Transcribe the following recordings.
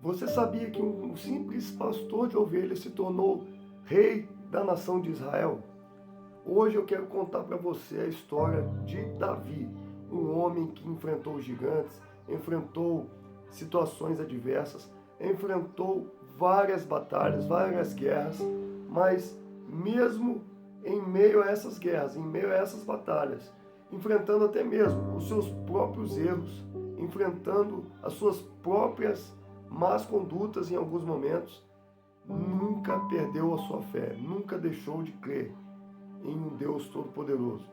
Você sabia que um simples pastor de ovelhas se tornou rei da nação de Israel? Hoje eu quero contar para você a história de Davi, um homem que enfrentou gigantes, enfrentou situações adversas, enfrentou várias batalhas, várias guerras, mas mesmo em meio a essas guerras, em meio a essas batalhas, enfrentando até mesmo os seus próprios erros, enfrentando as suas próprias más condutas em alguns momentos, nunca perdeu a sua fé, nunca deixou de crer em um Deus Todo-Poderoso.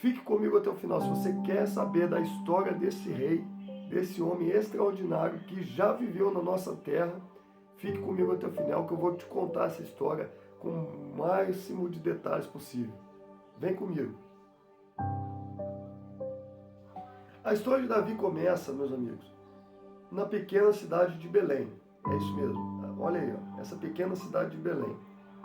Fique comigo até o final. Se você quer saber da história desse rei, desse homem extraordinário que já viveu na nossa terra, fique comigo até o final que eu vou te contar essa história com o máximo de detalhes possível. Vem comigo. A história de Davi começa, meus amigos, na pequena cidade de Belém. É isso mesmo. Olha aí, ó, essa pequena cidade de Belém.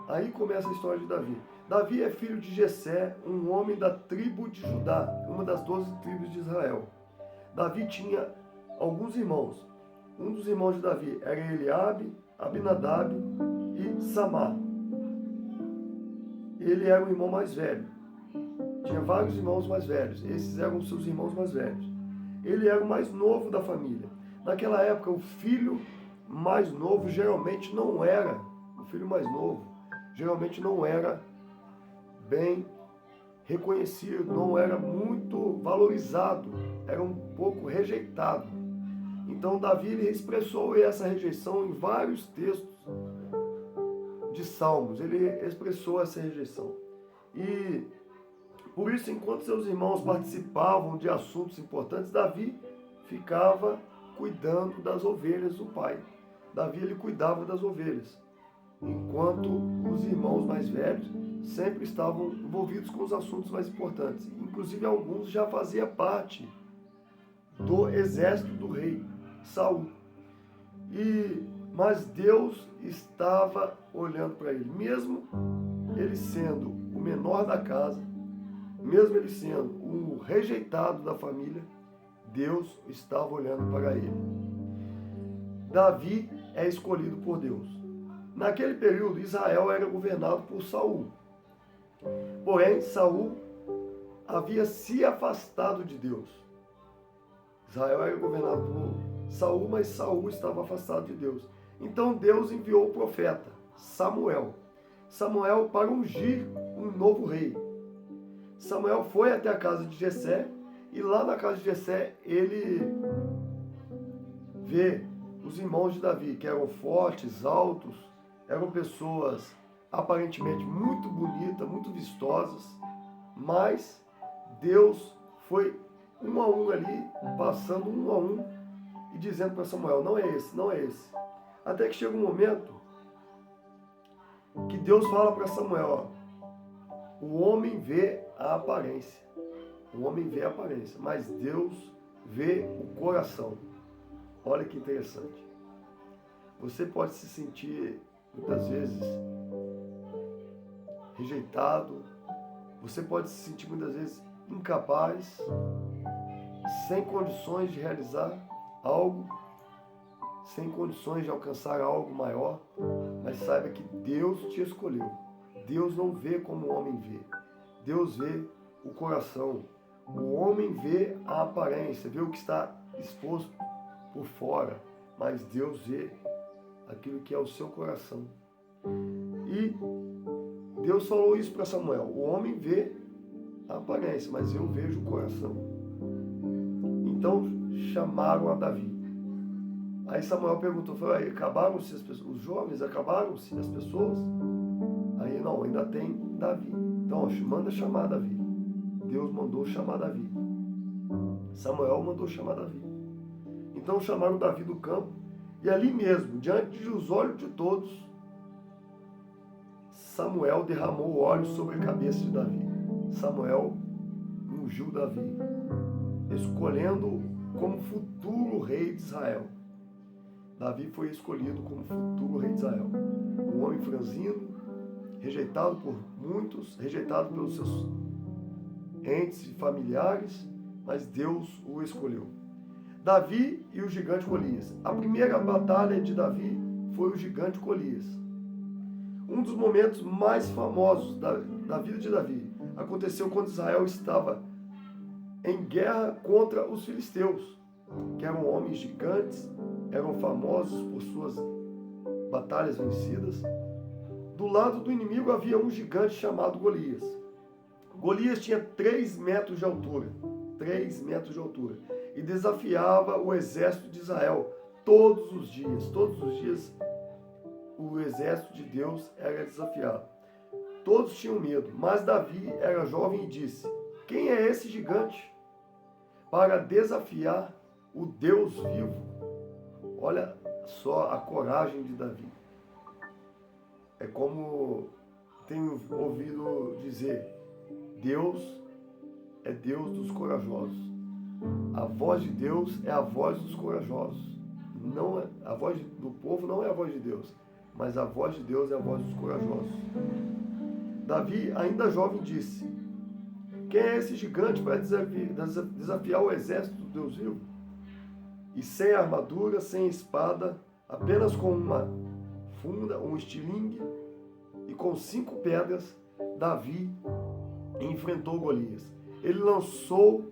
Aí começa a história de Davi. Davi é filho de Jessé, um homem da tribo de Judá, uma das 12 tribos de Israel. Davi tinha alguns irmãos. Um dos irmãos de Davi era Eliabe, Abinadab e Samar. Ele era o irmão mais velho. Tinha vários irmãos mais velhos. Esses eram os seus irmãos mais velhos. Ele era o mais novo da família. Naquela época, o filho mais novo geralmente não era, o filho mais novo geralmente não era bem reconhecido, não era muito valorizado, era um pouco rejeitado. Então Davi ele expressou essa rejeição em vários textos de Salmos, ele expressou essa rejeição. E por isso, enquanto seus irmãos participavam de assuntos importantes, Davi ficava cuidando das ovelhas do pai. Davi ele cuidava das ovelhas, enquanto os irmãos mais velhos sempre estavam envolvidos com os assuntos mais importantes. Inclusive alguns já faziam parte do exército do rei Saul. Mas Deus estava olhando para ele, mesmo ele sendo o menor da casa, mesmo ele sendo o rejeitado da família, Deus estava olhando para ele. Davi é escolhido por Deus. Naquele período, Israel era governado por Saul. Porém, Saul havia se afastado de Deus. Israel era governado por Saul, mas Saul estava afastado de Deus. Então Deus enviou o profeta Samuel para ungir um novo rei. Samuel foi até a casa de Jessé e lá na casa de Jessé ele vê os irmãos de Davi, que eram fortes, altos, eram pessoas aparentemente muito bonitas, muito vistosas, mas Deus foi um a um ali, passando um a um e dizendo para Samuel, não é esse, não é esse. Até que chega um momento que Deus fala para Samuel, ó, o homem vê a aparência. O homem vê a aparência, mas Deus vê o coração. Olha que interessante. Você pode se sentir, muitas vezes, rejeitado. Você pode se sentir, muitas vezes, incapaz, sem condições de realizar algo, sem condições de alcançar algo maior. Mas saiba que Deus te escolheu. Deus não vê como o homem vê. Deus vê o coração. O homem vê a aparência, vê o que está exposto por fora, mas Deus vê aquilo que é o seu coração. E Deus falou isso para Samuel, o homem vê a aparência, mas eu vejo o coração. Então chamaram a Davi. Aí Samuel perguntou, falou, acabaram-se as pessoas, os jovens, acabaram-se as pessoas? Aí não, ainda tem Davi. Então manda chamar Davi. Deus mandou chamar Davi. Samuel mandou chamar Davi. Então chamaram Davi do campo e ali mesmo, diante dos olhos de todos, Samuel derramou óleo sobre a cabeça de Davi. Samuel ungiu Davi, escolhendo como futuro rei de Israel. Davi foi escolhido como futuro rei de Israel. Um homem franzino, rejeitado por muitos, rejeitado pelos seus entes e familiares, mas Deus o escolheu. Davi e o gigante Golias. A primeira batalha de Davi foi o gigante Golias. Um dos momentos mais famosos da vida de Davi aconteceu quando Israel estava em guerra contra os filisteus, que eram homens gigantes, eram famosos por suas batalhas vencidas. Do lado do inimigo havia um gigante chamado Golias. Golias tinha 3 metros de altura, 3 metros de altura, e desafiava o exército de Israel todos os dias. Todos os dias o exército de Deus era desafiado. Todos tinham medo, mas Davi era jovem e disse: quem é esse gigante para desafiar o Deus vivo? Olha só a coragem de Davi. É como tenho ouvido dizer, Deus é Deus dos corajosos. A voz de Deus é a voz dos corajosos. Não é, a voz do povo não é a voz de Deus, mas a voz de Deus é a voz dos corajosos. Davi, ainda jovem, disse: quem é esse gigante para desafiar o exército do Deus vivo? E sem armadura, sem espada, apenas com uma funda, um estilingue e com 5 pedras, Davi enfrentou Golias. Ele lançou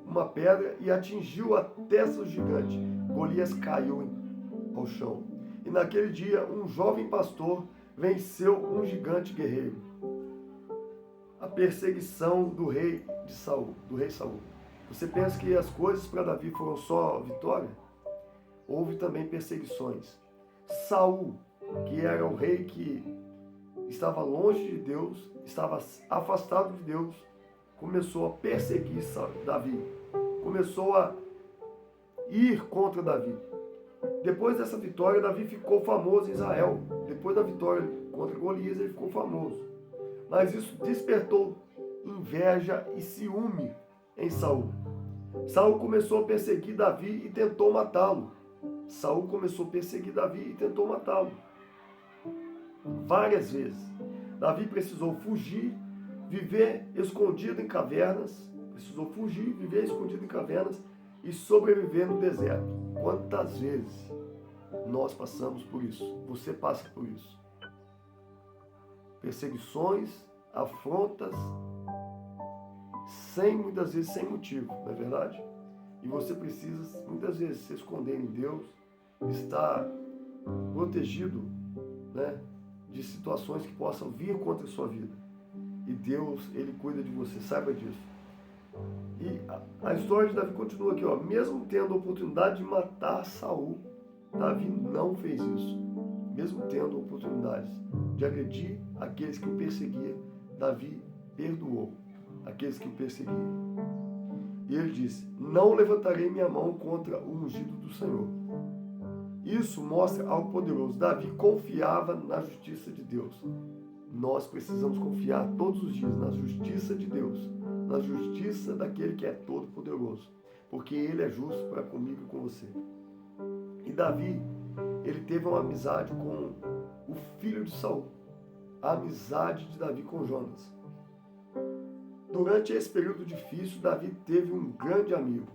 uma pedra e atingiu a testa do gigante. Golias caiu ao chão. E naquele dia, um jovem pastor venceu um gigante guerreiro. A perseguição do rei Saul. Você pensa que as coisas para Davi foram só vitória? Houve também perseguições. Saul, que era o rei que estava longe de Deus, estava afastado de Deus, começou a perseguir Davi. Começou a ir contra Davi. Depois dessa vitória, Davi ficou famoso em Israel. Depois da vitória contra Golias, ele ficou famoso. Mas isso despertou inveja e ciúme em Saul. Saul começou a perseguir Davi e tentou matá-lo. Várias vezes. Davi precisou fugir, viver escondido em cavernas. E sobreviver no deserto. Quantas vezes nós passamos por isso? Você passa por isso. Perseguições, afrontas, muitas vezes sem motivo, não é verdade? E você precisa muitas vezes se esconder em Deus, estar protegido, né, de situações que possam vir contra a sua vida. E Deus, Ele cuida de você, saiba disso. E a história de Davi continua aqui, ó. Mesmo tendo a oportunidade de matar Saul, Davi não fez isso. Mesmo tendo a oportunidade de agredir aqueles que o perseguiam, Davi perdoou aqueles que o perseguiam. E ele disse: não levantarei minha mão contra o ungido do Senhor. Isso mostra algo poderoso. Davi confiava na justiça de Deus. Nós precisamos confiar todos os dias na justiça de Deus, na justiça daquele que é todo-poderoso, porque Ele é justo para comigo e com você. E Davi, ele teve uma amizade com o filho de Saul, a amizade de Davi com Jonas. Durante esse período difícil, Davi teve um grande amigo.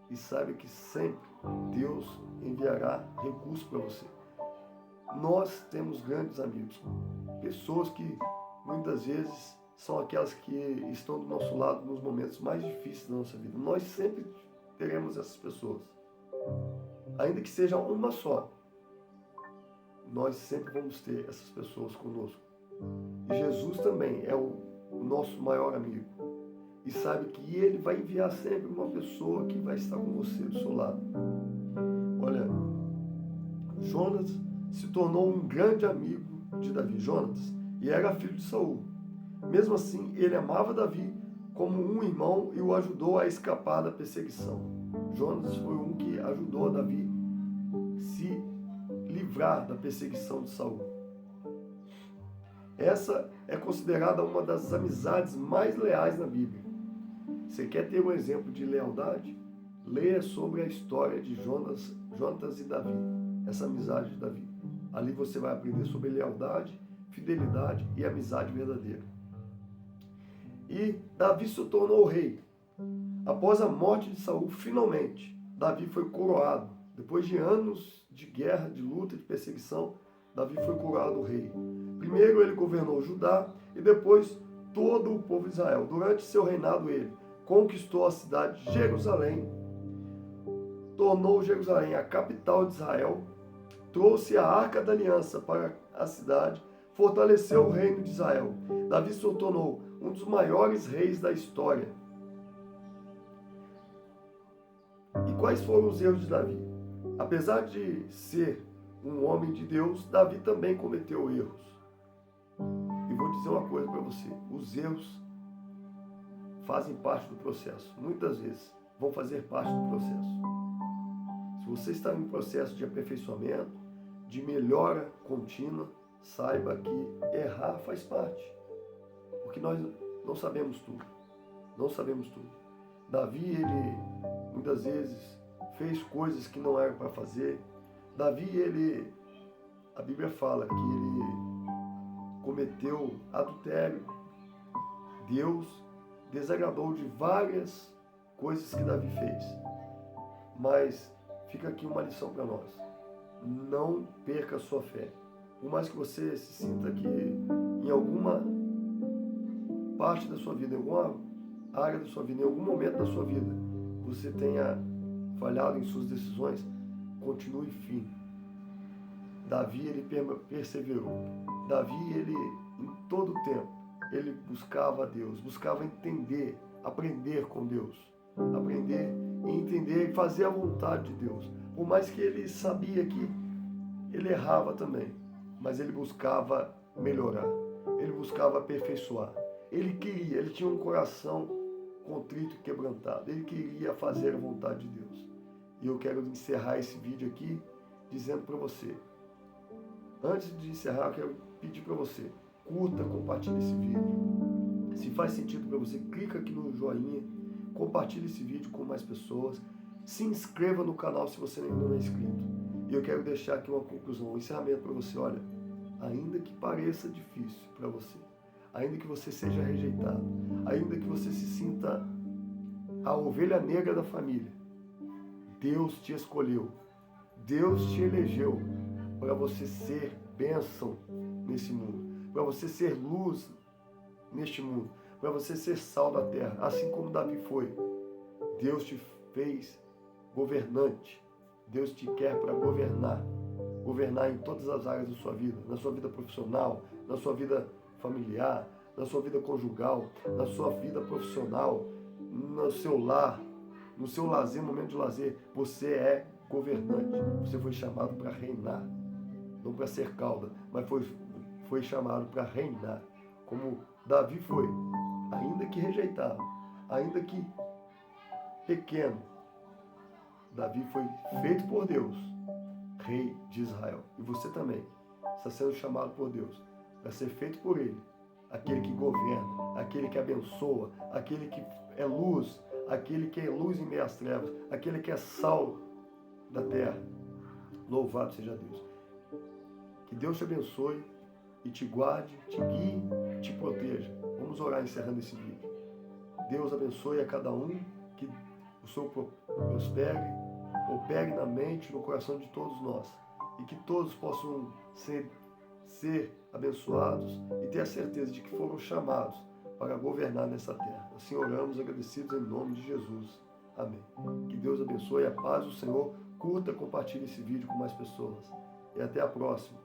E saiba que sempre Deus enviará recursos para você. Nós temos grandes amigos, pessoas que muitas vezes são aquelas que estão do nosso lado nos momentos mais difíceis da nossa vida. Nós sempre teremos essas pessoas. Ainda que seja uma só, nós sempre vamos ter essas pessoas conosco. E Jesus também é o nosso maior amigo. E sabe que Ele vai enviar sempre uma pessoa que vai estar com você do seu lado. Olha, Jonas se tornou um grande amigo de Davi, Jonas, e era filho de Saul. Mesmo assim, ele amava Davi como um irmão e o ajudou a escapar da perseguição. Jonas foi um que ajudou a Davi se livrar da perseguição de Saul. Essa é considerada uma das amizades mais leais na Bíblia. Você quer ter um exemplo de lealdade? Leia sobre a história de Jonas e Davi, essa amizade de Davi. Ali você vai aprender sobre lealdade, fidelidade e amizade verdadeira. E Davi se tornou rei. Após a morte de Saul, finalmente, Davi foi coroado. Depois de anos de guerra, de luta, de perseguição, Davi foi coroado rei. Primeiro ele governou Judá e depois todo o povo de Israel. Durante seu reinado ele conquistou a cidade de Jerusalém, tornou Jerusalém a capital de Israel, trouxe a Arca da Aliança para a cidade, fortaleceu o reino de Israel. Davi se tornou um dos maiores reis da história. E quais foram os erros de Davi? Apesar de ser um homem de Deus, Davi também cometeu erros. E vou dizer uma coisa para você: os erros fazem parte do processo. Muitas vezes vão fazer parte do processo. Se você está em um processo de aperfeiçoamento, de melhora contínua, saiba que errar faz parte. Porque nós não sabemos tudo. Não sabemos tudo. Davi, ele muitas vezes fez coisas que não eram para fazer. Davi, a Bíblia fala que ele cometeu adultério. Deus desagradou de várias coisas que Davi fez. Mas fica aqui uma lição para nós. Não perca a sua fé. Por mais que você se sinta que em alguma parte da sua vida, em alguma área da sua vida, em algum momento da sua vida, você tenha falhado em suas decisões, continue firme. Davi, ele perseverou. Davi, ele, em todo o tempo, ele buscava a Deus, buscava entender, aprender com Deus, aprender e entender e fazer a vontade de Deus. Por mais que ele sabia que ele errava também, mas ele buscava melhorar, ele buscava aperfeiçoar. Ele tinha um coração contrito e quebrantado, ele queria fazer a vontade de Deus. E eu quero encerrar esse vídeo aqui dizendo para você, antes de encerrar, eu quero pedir para você, curta, compartilhe esse vídeo. Se faz sentido para você, clica aqui no joinha, compartilhe esse vídeo com mais pessoas, se inscreva no canal se você ainda não é inscrito. E eu quero deixar aqui uma conclusão, um encerramento para você. Olha, ainda que pareça difícil para você, ainda que você seja rejeitado, ainda que você se sinta a ovelha negra da família, Deus te escolheu, Deus te elegeu para você ser bênção nesse mundo, para você ser luz neste mundo, para você ser sal da terra, assim como Davi foi. Deus te fez governante, Deus te quer para governar em todas as áreas da sua vida, na sua vida profissional, na sua vida familiar, na sua vida conjugal, na sua vida profissional, no seu lar, no seu lazer, momento de lazer. Você é governante, você foi chamado para reinar, não para ser cauda, mas foi chamado para reinar, como Davi foi, ainda que rejeitado, ainda que pequeno. Davi foi feito por Deus, rei de Israel. E você também está sendo chamado por Deus para ser feito por Ele, aquele que governa, aquele que abençoa, aquele que é luz, aquele que é luz em meio às trevas, aquele que é sal da terra. Louvado seja Deus. Que Deus te abençoe e te guarde, te guie, te proteja. Vamos orar encerrando esse vídeo. Deus abençoe a cada um, que o Senhor prospere, opere na mente, no coração de todos nós, e que todos possam ser abençoados e ter a certeza de que foram chamados para governar nessa terra. Assim oramos, agradecidos em nome de Jesus. Amém. Que Deus abençoe, a paz do Senhor. Curta, compartilhe esse vídeo com mais pessoas. E até a próxima.